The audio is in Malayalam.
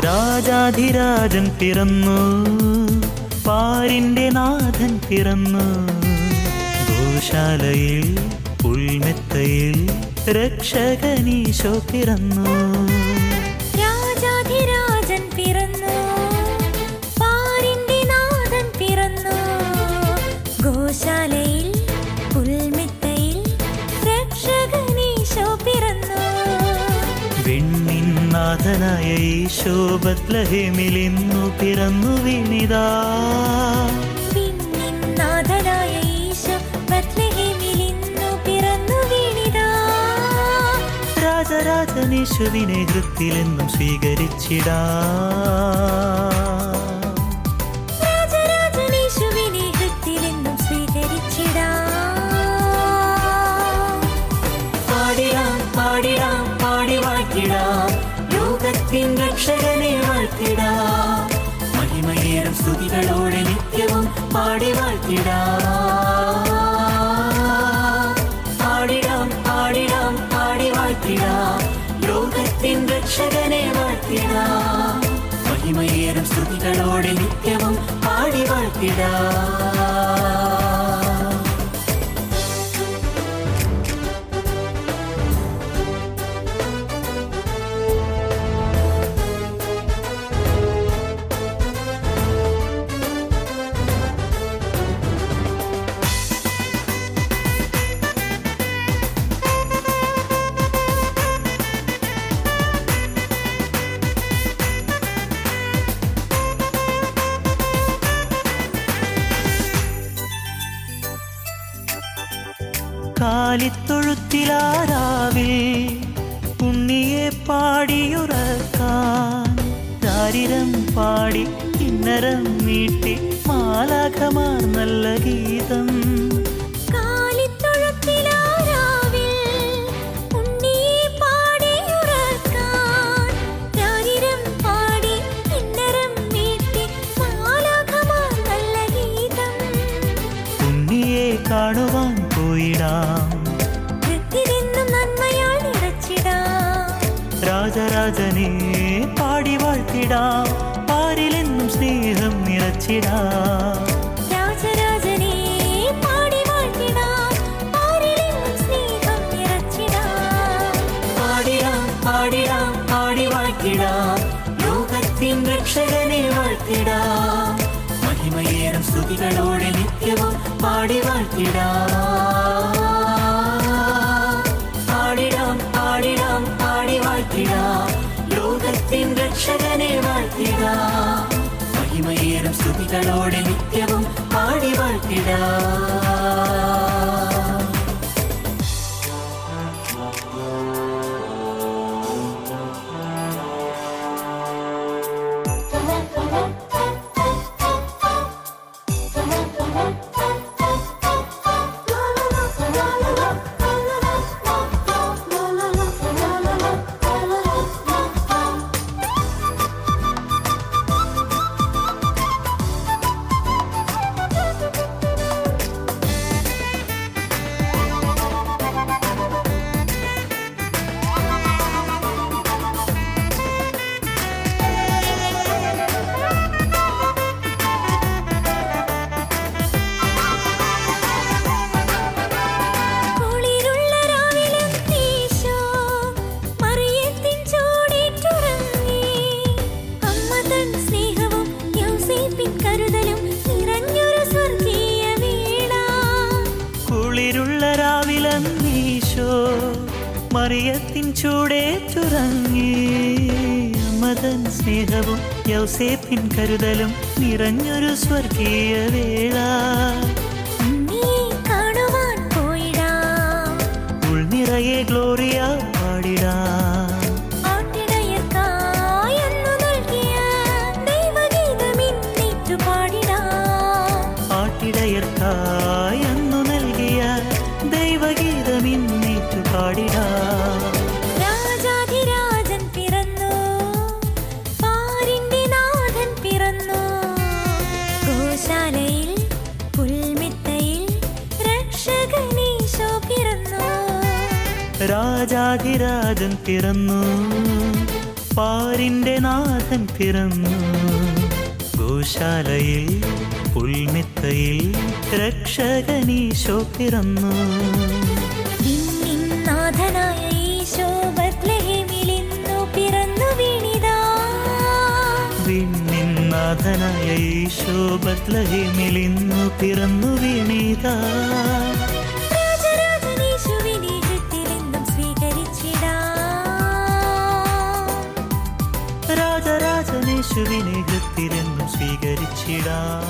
രാജാധിരാജൻ പിറന്നു, പാരിന്റെ നാഥൻ പിറന്നു. ഗോശാലയിൽ പുൽമെത്തയിൽ രക്ഷകനീശോ പിറന്നു. രാജാധിരാജൻ പിറന്നു, പാരിന്റെ നാഥൻ പിറന്നു. ഗോശാലയിൽ പുൽമെത്തയിൽ രക്ഷകനീശോ പിറന്നു. വിണ്ണിൻ നാഥനായ ഈശോ ബത്ലഹേമിൽ ഇന്നു പിറന്നു വീണിതാ. വിണ്ണിൻ നാഥനായ ഈശോ ബത്ലഹേമിൽ ഇന്നു പിറന്നു വീണിതാ. രാജരാജനേശുവിനെ ഹൃത്തിലെന്നും സ്വീകരിച്ചിടാ. രാജരാജനേശുവിനെ ഹൃത്തിലെന്നും സ്വീകരിച്ചിടാ. പാടിടാം പാടിടാം പാടി വാഴ്ത്തിടാം, ലോകത്തിൻ രക്ഷകനെ വാഴ്ത്തിടാം. മഹിമയേറും സ്തുതികളോടെ നിത്യവും പാടി വാഴ്ത്തിടാം. പാടിടാം പാടിടാം പാടി വാഴ്ത്തിടാം, ലോകത്തിൻ രക്ഷകനെ വാഴ്ത്തിടാം. മഹിമയേറും സ്തുതികളോടെ നിത്യവും പാടി വാഴ്ത്തിടാം. കാലിത്തൊഴുത്തിലാരാവിൽ ഉണ്ണിയെ പാടിയുറക്കാൻ, ചാരിരം പാടി കിന്നരം നീട്ടി മാലാഖമാർ നല്ല ഗീതം. ഉണ്ണിയെ കാണുവാൻ പോയിടാം, രാജരാജനെ പാടി വാഴ്ത്തിടാം. പാരിലെന്നും സ്നേഹം നിറച്ചിടാം. രാജരാജനെ പാടി വാഴ്ത്തിടാം, പാരിലെന്നും സ്നേഹം നിറച്ചിടാം. പാടിടാം പാടിടാം പാടി വാഴ്ത്തിടാം, ലോകത്തിൻ രക്ഷകനെ വാഴ്ത്തിടാം. മഹിമയേറും സ്തുതികളോടെ നിത്യവും പാടി വാഴ്ത്തിടാം. പാടിടാം പാടിടാം പാടി വാഴ്ത്തിടാം, ലോകത്തിൻ രക്ഷകനെ വാഴ്ത്തിടാം. മഹിമയേറും സ്തുതികളോടെ നിത്യവും പാടി വാഴ്ത്തിടാം. മറിയത്തിൻ ചൂടേറ്റുറങ്ങി, അമ്മതൻ സ്നേഹവും യൗസേപ്പിൻ കരുതലും നിറഞ്ഞൊരു സ്വർഗീയ വേള. കാണുവാൻ പോയിടാം, ഉൾനിറയെ ഗ്ലോറിയ പാടിടാം. ആട്ടിടയർക്കായെന്നു നൽകിയ ദൈവഗീതമിന്നേറ്റു പാടിടാം. രാജാധിരാജൻ പിറന്നു, പാരിന്റെ നാഥൻ പിറന്നു. ഗോശാലയിൽ പുൽമെത്തയിൽ രക്ഷകനീശോ പിറന്നു. രാജാധിരാജൻ പിറന്നു, പാരിന്റെ നാഥൻ പിറന്നു. ഗോശാലയിൽ പുൽമെത്തയിൽ രക്ഷകനീശോ പിറന്നു. വിണ്ണിൻ നാഥനായ ഈശോ ബത്ലഹേമിലിന്നു പിറന്നു വീണിതാ. വിണ്ണിൻ നാഥനായ ഈശോ ബത്ലഹേമിലിന്നു പിറന്നു വീണിതാ. രാജരാജനീശുവിനെ ഹൃത്തിലെന്നും സ്വീകരിച്ചിടാം. രാജരാജനേശുവിനെ ഹൃത്തിലെന്നും സ്വീകരിച്ചിടാം.